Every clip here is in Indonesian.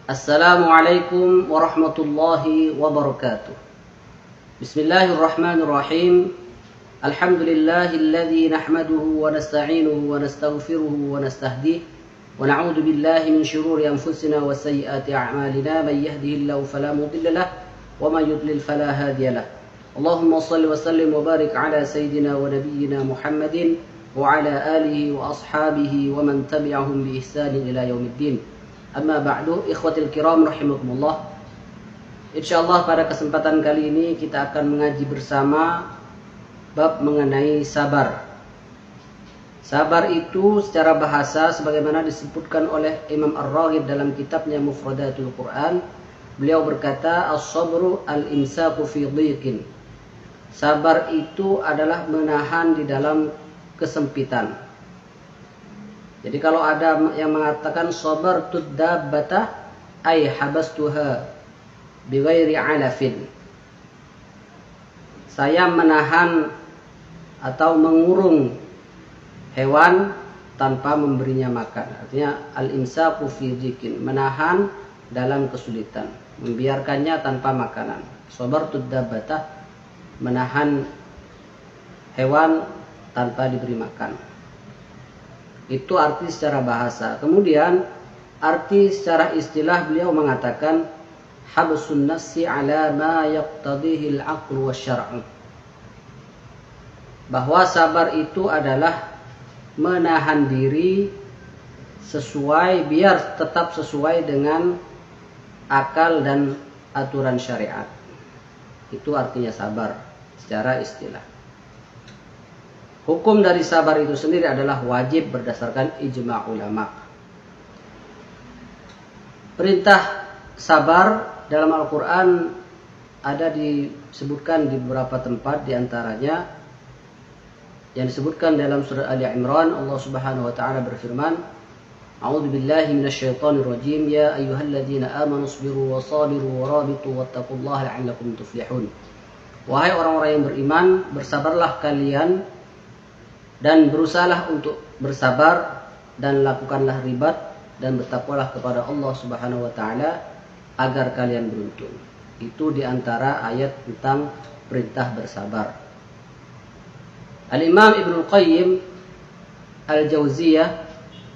Assalamualaikum warahmatullahi wabarakatuh. Bismillahirrahmanirrahim. Alhamdulillahilladzi nahmaduhu wa nasta'inuhu wa nastaghfiruhu wa nastahdihi wa na'udzu billahi min shururi anfusina wa sayyiati a'malina. May yahdihillahu fala mudilla lahu wa may yudlil fala hadiya lahu. Allahumma shalli wa sallim wa barik ala sayyidina wa nabiyyina Muhammadin wa ala alihi wa ashabihi wa man tabi'ahum bi ihsanin ila yaumiddin. Amma ba'du, ikhwatil kiram rahimakumullah. Insyaallah pada kesempatan kali ini kita akan mengaji bersama bab mengenai sabar. Sabar itu secara bahasa sebagaimana disebutkan oleh Imam Ar-Raghib dalam kitabnya Mufradatul Quran. Beliau berkata, as-sabru al-imsaku fi dhiqin. Sabar itu adalah menahan di dalam kesempitan. Jadi kalau ada yang mengatakan sabartud dabbata ay habastuha bighairi alafin. Saya menahan atau mengurung hewan tanpa memberinya makan. Artinya al-imsaku fi dhiqin, menahan dalam kesulitan, membiarkannya tanpa makanan. Sabartud dabbata, menahan hewan tanpa diberi makan. Itu arti secara bahasa. Kemudian arti secara istilah beliau mengatakan habsun nafsi ala ma yaqtadihi al-aql wa syar'u. Bahwa sabar itu adalah menahan diri sesuai, biar tetap sesuai dengan akal dan aturan syariat. Itu artinya sabar secara istilah. Hukum dari sabar itu sendiri adalah wajib berdasarkan ijma' ulama. Perintah sabar dalam Al-Quran ada disebutkan di beberapa tempat, diantaranya yang disebutkan dalam surah Ali Imran. Allah Subhanahu wa taala berfirman, A'udzu billahi minasyaitonir rajim, ya ayyuhalladzina amanu sabiru wa sabiru wa rabitu wattaqullaha la'allakum tuflihun. Wahai orang-orang yang beriman, bersabarlah kalian dan berusahalah untuk bersabar, dan lakukanlah ribat, dan bertakwalah kepada Allah Subhanahu wa taala agar kalian beruntung. Itu diantara ayat tentang perintah bersabar. Al-Imam Ibnu Qayyim Al-Jauziyah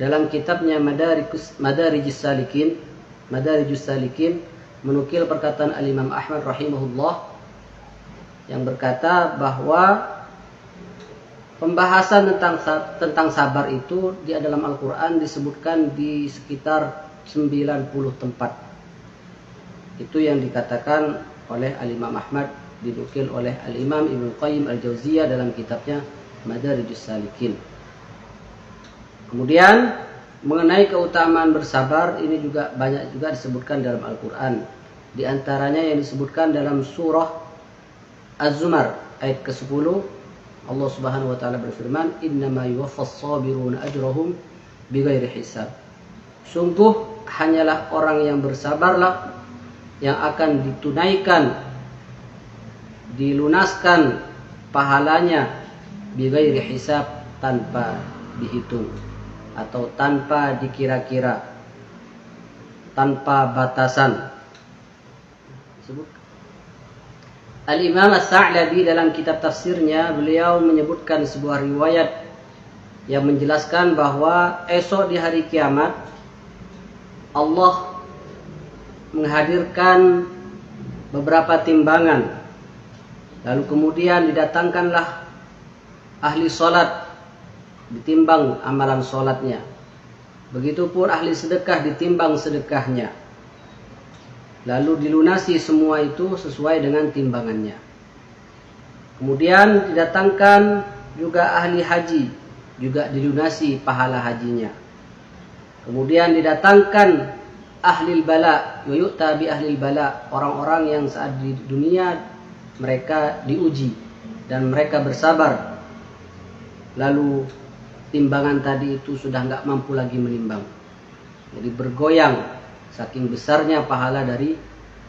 dalam kitabnya Madarijus Salikin menukil perkataan Al-Imam Ahmad rahimahullah yang berkata bahwa pembahasan tentang sabar itu di dalam Al-Quran disebutkan di sekitar 90 tempat. Itu yang dikatakan oleh Al-Imam Ahmad, dinukil oleh Al-Imam Ibnu Qayyim Al-Jauziyah dalam kitabnya Madarijus Salikin. Kemudian mengenai keutamaan bersabar ini juga banyak juga disebutkan dalam Al-Quran. Di antaranya yang disebutkan dalam surah Az-Zumar ayat ke-10. Allah Subhanahu wa taala berfirman, innama yuwaffas sabiruna ajrahum bighairi hisab. Sungguh hanyalah orang yang bersabarlah yang akan ditunaikan, dilunaskan pahalanya bighairi hisab, tanpa dihitung atau tanpa dikira-kira, tanpa batasan. Al-Imam As-Sa'labi dalam kitab tafsirnya, beliau menyebutkan sebuah riwayat yang menjelaskan bahwa esok di hari kiamat Allah menghadirkan beberapa timbangan, lalu kemudian didatangkanlah ahli sholat, ditimbang amalan sholatnya. Begitupun ahli sedekah, ditimbang sedekahnya. Lalu dilunasi semua itu sesuai dengan timbangannya. Kemudian didatangkan juga ahli haji, juga dilunasi pahala hajinya. Kemudian didatangkan ahlil bala, yu'ta bi ahlil bala, orang-orang yang saat di dunia mereka diuji dan mereka bersabar. Lalu timbangan tadi itu sudah enggak mampu lagi menimbang. Jadi bergoyang saking besarnya pahala dari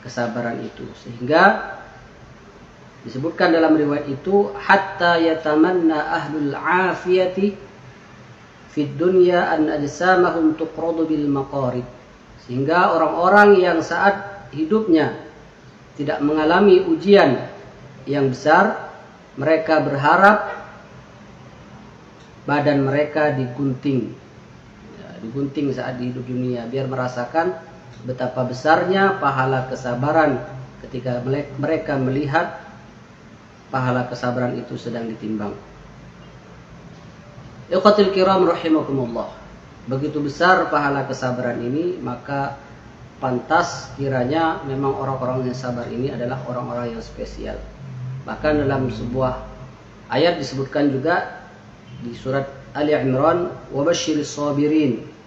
kesabaran itu, sehingga disebutkan dalam riwayat itu hatta yatamanna ahlul afiyati fid dunya an ajsamahum tuqradu bil maqarib. Sehingga orang-orang yang saat hidupnya tidak mengalami ujian yang besar, mereka berharap badan mereka digunting. Digunting saat di hidup dunia, biar merasakan betapa besarnya pahala kesabaran ketika mereka melihat pahala kesabaran itu sedang ditimbang. Ikhwatul kiram rahimakumullah. Begitu besar pahala kesabaran ini, maka pantas kiranya memang orang-orang yang sabar ini adalah orang-orang yang spesial. Bahkan dalam sebuah ayat disebutkan juga di surat Ali Imran, wabashiris sabirin.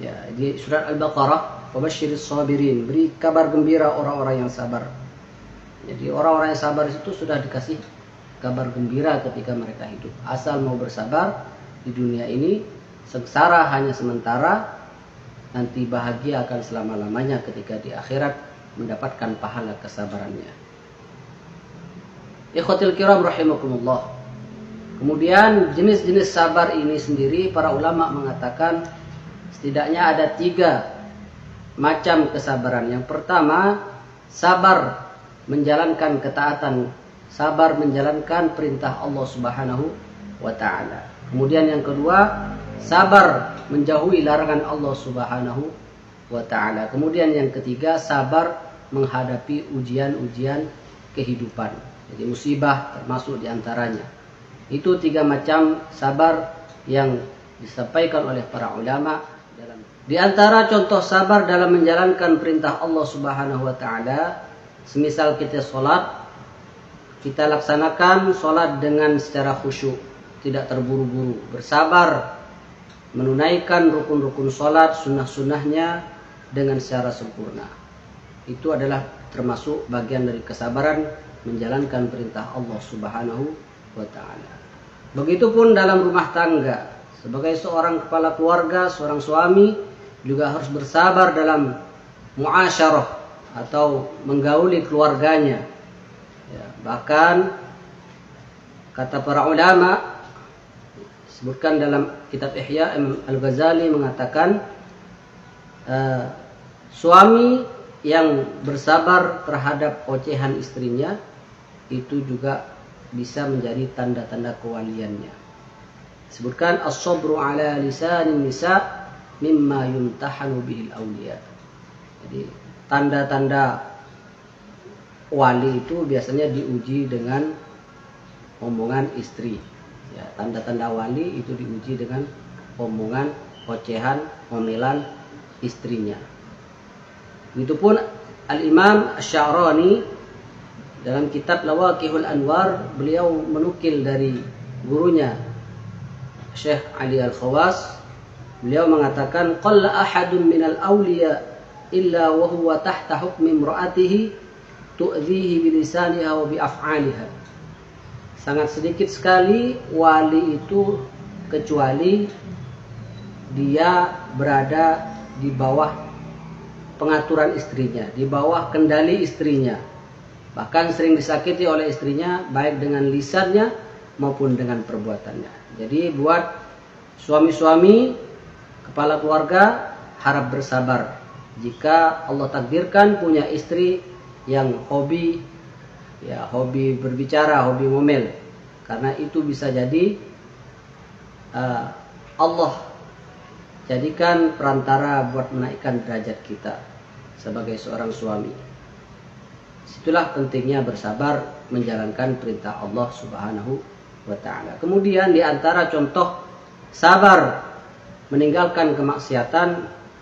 Ya, di surat Al-Baqarah, wabashiris sabirin, beri kabar gembira orang-orang yang sabar. Jadi orang-orang yang sabar itu sudah dikasih kabar gembira ketika mereka hidup. Asal mau bersabar di dunia ini, sengsara hanya sementara, nanti bahagia akan selama-lamanya ketika di akhirat mendapatkan pahala kesabarannya. Ikhwatul kiram rahimakumullah. Kemudian jenis-jenis sabar ini sendiri para ulama mengatakan setidaknya ada 3 macam kesabaran. Yang pertama, sabar menjalankan ketaatan, sabar menjalankan perintah Allah Subhanahu wa taala. Kemudian yang kedua, sabar menjauhi larangan Allah Subhanahu wa taala. Kemudian yang ketiga, sabar menghadapi ujian-ujian kehidupan. Jadi musibah termasuk diantaranya. Itu 3 macam sabar yang disampaikan oleh para ulama. Di antara contoh sabar dalam menjalankan perintah Allah Subhanahu wa taala, semisal kita sholat, kita laksanakan sholat dengan secara khusyuk, tidak terburu-buru, bersabar menunaikan rukun-rukun sholat, sunnah-sunnahnya dengan secara sempurna. Itu adalah termasuk bagian dari kesabaran menjalankan perintah Allah Subhanahu wa ta'ala. Begitupun dalam rumah tangga, sebagai seorang kepala keluarga, seorang suami juga harus bersabar dalam muasyarah atau menggauli keluarganya. Ya, bahkan kata para ulama, sebutkan dalam kitab Ihya, Imam Al-Ghazali mengatakan suami yang bersabar terhadap ocehan istrinya itu juga bisa menjadi tanda-tanda kewaliannya. Sebutkan as-sabru ala lisanin nisa mimma yumtahanu bihil awliya. Jadi tanda-tanda wali itu biasanya diuji dengan omongan istri. Ya, tanda-tanda wali itu diuji dengan omongan, ocehan, omelan istrinya. Begitupun Al-Imam Asy-Sya'rani dalam kitab Lawaqihul Anwar, beliau menukil dari gurunya Syekh Ali Al-Khawas, beliau mengatakan qalla ahadun minal awliya illa wa huwa tahta hukmi imra'atihi tu'dhihi bilisaniha wa biaf'aliha. Sangat sedikit sekali wali itu kecuali dia berada di bawah pengaturan istrinya, di bawah kendali istrinya. Bahkan sering disakiti oleh istrinya baik dengan lisannya maupun dengan perbuatannya. Jadi buat suami-suami kepala keluarga harap bersabar jika Allah takdirkan punya istri yang hobi berbicara, hobi ngomel. Karena itu bisa jadi Allah jadikan perantara buat menaikkan derajat kita sebagai seorang suami. Itulah pentingnya bersabar menjalankan perintah Allah Subhanahu wa ta'ala. Kemudian di antara contoh sabar meninggalkan kemaksiatan,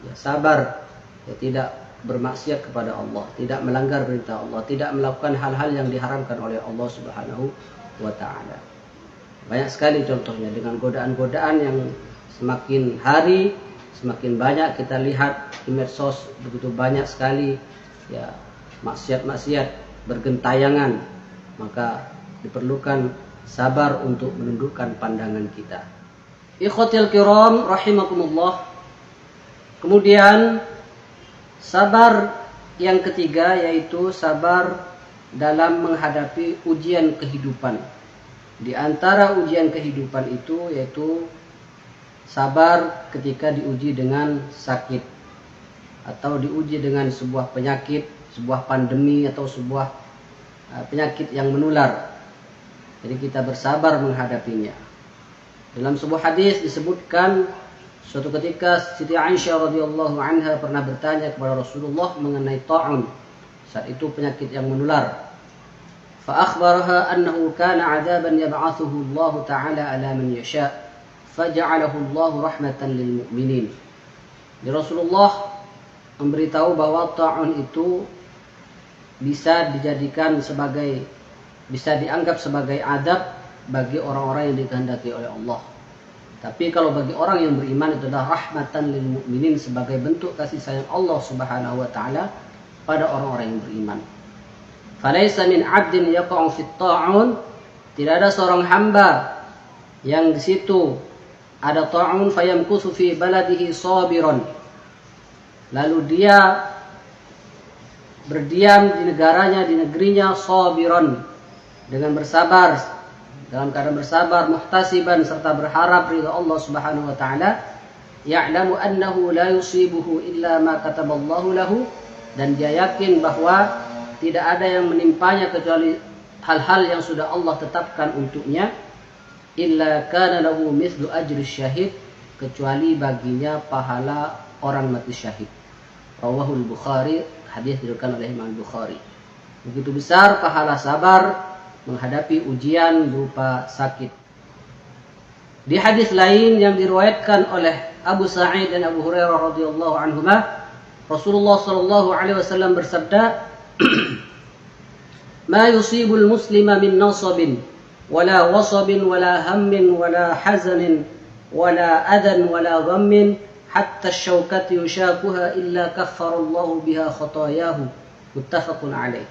ya sabar ya tidak bermaksiat kepada Allah, tidak melanggar perintah Allah, tidak melakukan hal-hal yang diharamkan oleh Allah Subhanahu wa ta'ala. Banyak sekali contohnya dengan godaan-godaan yang semakin hari semakin banyak kita lihat di medsos, begitu banyak sekali ya maksiat-maksiat bergentayangan, maka diperlukan sabar untuk menundukkan pandangan kita. Ikhwatil kiram rahimakumullah. Kemudian sabar yang ketiga yaitu sabar dalam menghadapi ujian kehidupan. Di antara ujian kehidupan itu yaitu sabar ketika diuji dengan sakit atau diuji dengan sebuah penyakit, sebuah pandemi atau sebuah penyakit yang menular. Jadi kita bersabar menghadapinya. Dalam sebuah hadis disebutkan suatu ketika Siti Aisyah radhiyallahu anha pernah bertanya kepada Rasulullah mengenai ta'un. Saat itu penyakit yang menular. Fa akhbaraha annahu kana 'adaban yab'athuhu Allah Ta'ala 'ala man yasha' faja'alahu Allah rahmatan lil mu'minin. Jadi Rasulullah memberitahu bahwa ta'un itu bisa dianggap sebagai adab bagi orang-orang yang dikehendaki oleh Allah. Tapi kalau bagi orang yang beriman itu adalah rahmatan lil mu'minin, sebagai bentuk kasih sayang Allah Subhanahu wa taala pada orang-orang yang beriman. Falaisa min 'abdin yaqa'u fit ta'un, tidak ada seorang hamba yang di situ ada ta'un fayamkusu fi baladihi sabiran, lalu dia berdiam di negaranya, di negerinya, sabiran, dengan bersabar, dalam keadaan bersabar, muhtasiban, serta berharap ridha Allah Subhanahu wa taala, ya'lamu annahu la yusibuhu illa ma kataballahu lahu, dan dia yakin bahwa tidak ada yang menimpanya kecuali hal-hal yang sudah Allah tetapkan untuknya, illa kana lahu mithlu ajri syahid, kecuali baginya pahala orang mati syahid. Rawahul Bukhari, hadis diriwayatkan oleh Imam Bukhari. Begitu besar pahala sabar menghadapi ujian berupa sakit. Di hadis lain yang diriwayatkan oleh Abu Sa'id dan Abu Hurairah radhiyallahu anhuma, Rasulullah sallallahu alaihi wasallam bersabda, "Ma yusibul muslima min nasabin wala wasabin wala hammin wala hazanin wala adan wala ghammin hatta asy-syaukati yushakuha illa kaffarallahu biha khatayahu." Muttafaqun alaih.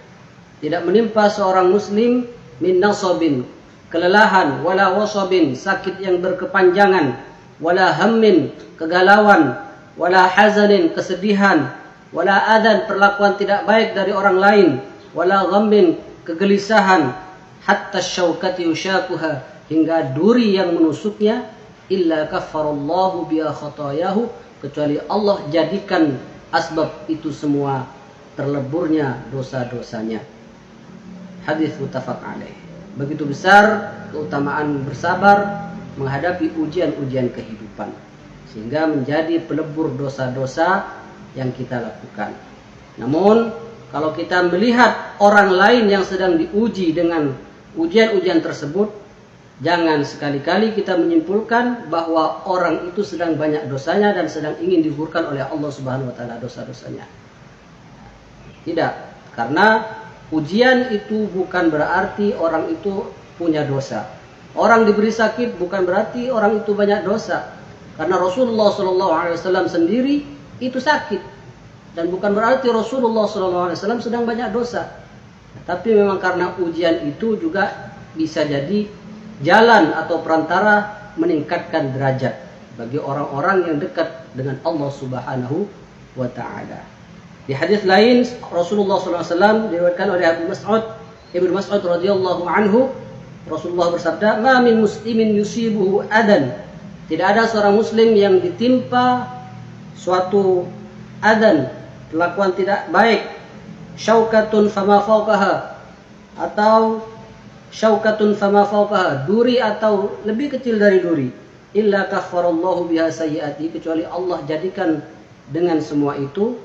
Tidak menimpa seorang muslim min nasabin, kelelahan, wala wasabin, sakit yang berkepanjangan, wala hammin, kegalauan, wala hazanin, kesedihan, wala adan, perlakuan tidak baik dari orang lain, wala ghammin, kegelisahan, hatta syaukati yushakuha, hingga duri yang menusuknya, illa kaffarallahu biha khatayahu, kecuali Allah jadikan asbab itu semua terleburnya dosa-dosanya. Hadis muttafaq alaih. Begitu besar keutamaan bersabar menghadapi ujian-ujian kehidupan, sehingga menjadi pelebur dosa-dosa yang kita lakukan. Namun kalau kita melihat orang lain yang sedang diuji dengan ujian-ujian tersebut, jangan sekali-kali kita menyimpulkan bahwa orang itu sedang banyak dosanya dan sedang ingin digugurkan oleh Allah Subhanahu wa taala dosa-dosanya. Tidak, karena ujian itu bukan berarti orang itu punya dosa. Orang diberi sakit bukan berarti orang itu banyak dosa. Karena Rasulullah SAW sendiri itu sakit. Dan bukan berarti Rasulullah SAW sedang banyak dosa. Tapi memang karena ujian itu juga bisa jadi jalan atau perantara meningkatkan derajat bagi orang-orang yang dekat dengan Allah Subhanahu wa ta'ala. Di hadis lain Rasulullah SAW diriwayatkan oleh Ibnu Mas'ud radhiyallahu anhu, Rasulullah bersabda, "Ma min muslimin yusibuhu adan." Tidak ada seorang muslim yang ditimpa suatu adan, perlakuan tidak baik, syaukatun fama fawqaha, atau syaukatun fama fawqaha, duri atau lebih kecil dari duri, illa kaffarallahu biha sayyiati, kecuali Allah jadikan dengan semua itu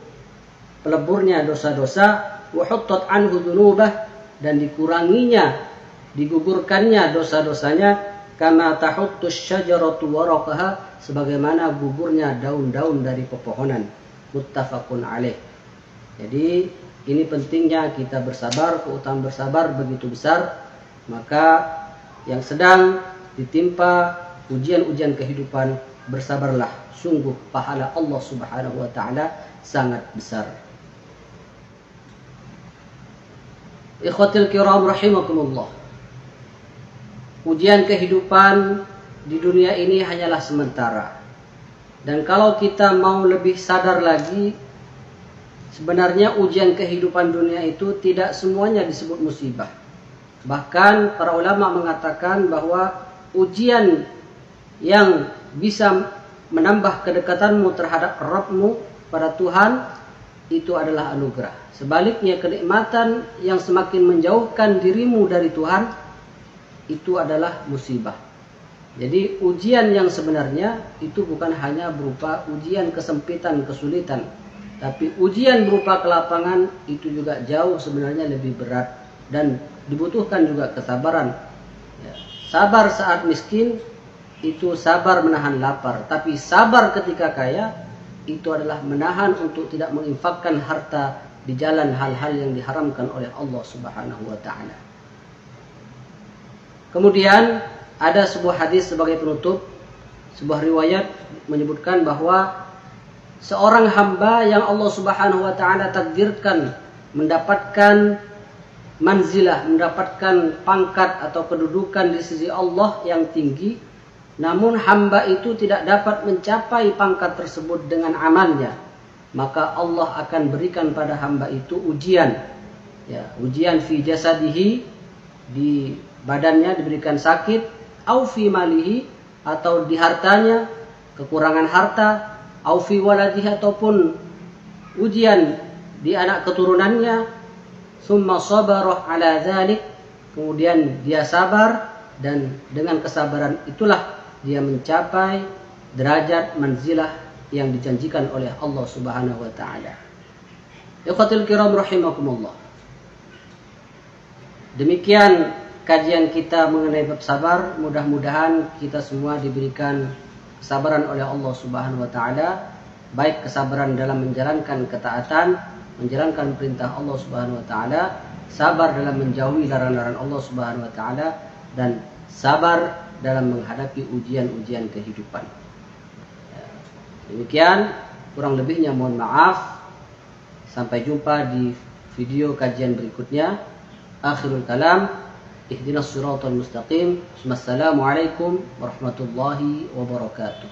peleburnya dosa-dosa, wa huttat anhu dzunubah, dan dikuranginya, digugurkannya dosa-dosanya, kama tahuttus syajaratu waraqaha, sebagaimana gugurnya daun-daun dari pepohonan. Muttafaqun alaih. Jadi ini pentingnya kita bersabar, keutamaan bersabar begitu besar. Maka yang sedang ditimpa ujian-ujian kehidupan, bersabarlah, sungguh pahala Allah Subhanahu wa taala sangat besar. Ikhwatil kiram rahimakumullah. Ujian kehidupan di dunia ini hanyalah sementara. Dan kalau kita mau lebih sadar lagi, sebenarnya ujian kehidupan dunia itu tidak semuanya disebut musibah. Bahkan para ulama mengatakan bahwa ujian yang bisa menambah kedekatanmu terhadap Rabbmu pada Tuhan itu adalah anugerah. Sebaliknya kenikmatan yang semakin menjauhkan dirimu dari Tuhan itu adalah musibah. Jadi ujian yang sebenarnya itu bukan hanya berupa ujian kesempitan, kesulitan, tapi ujian berupa kelapangan itu juga jauh sebenarnya lebih berat dan dibutuhkan juga kesabaran. Ya, sabar saat miskin itu sabar menahan lapar, tapi sabar ketika kaya itu adalah menahan untuk tidak menginfakkan harta di jalan hal-hal yang diharamkan oleh Allah Subhanahu wa taala. Kemudian ada sebuah hadis sebagai penutup, sebuah riwayat menyebutkan bahwa seorang hamba yang Allah Subhanahu wa taala takdirkan mendapatkan manzilah, mendapatkan pangkat atau kedudukan di sisi Allah yang tinggi, namun hamba itu tidak dapat mencapai pangkat tersebut dengan amalnya, maka Allah akan berikan pada hamba itu ujian. Ya, ujian fi jasadihi, di badannya diberikan sakit, au fi malihi, atau di hartanya kekurangan harta, au fi waladihi, ataupun ujian di anak keturunannya, summa sabarah ala dzalik, kemudian dia sabar, dan dengan kesabaran itulah dia mencapai derajat manzilah yang dijanjikan oleh Allah Subhanahu wa taala. Ikhwatul kiram rahimakumullah. Demikian kajian kita mengenai bab sabar. Mudah-mudahan kita semua diberikan kesabaran oleh Allah Subhanahu wa taala, baik kesabaran dalam menjalankan ketaatan, menjalankan perintah Allah Subhanahu wa taala, sabar dalam menjauhi larangan-larangan Allah Subhanahu wa taala, dan sabar dalam menghadapi ujian-ujian kehidupan. Demikian, kurang lebihnya mohon maaf. Sampai jumpa di video kajian berikutnya. Akhirul kalam, ihdinas siratal mustaqim. Wassalamualaikum warahmatullahi wabarakatuh.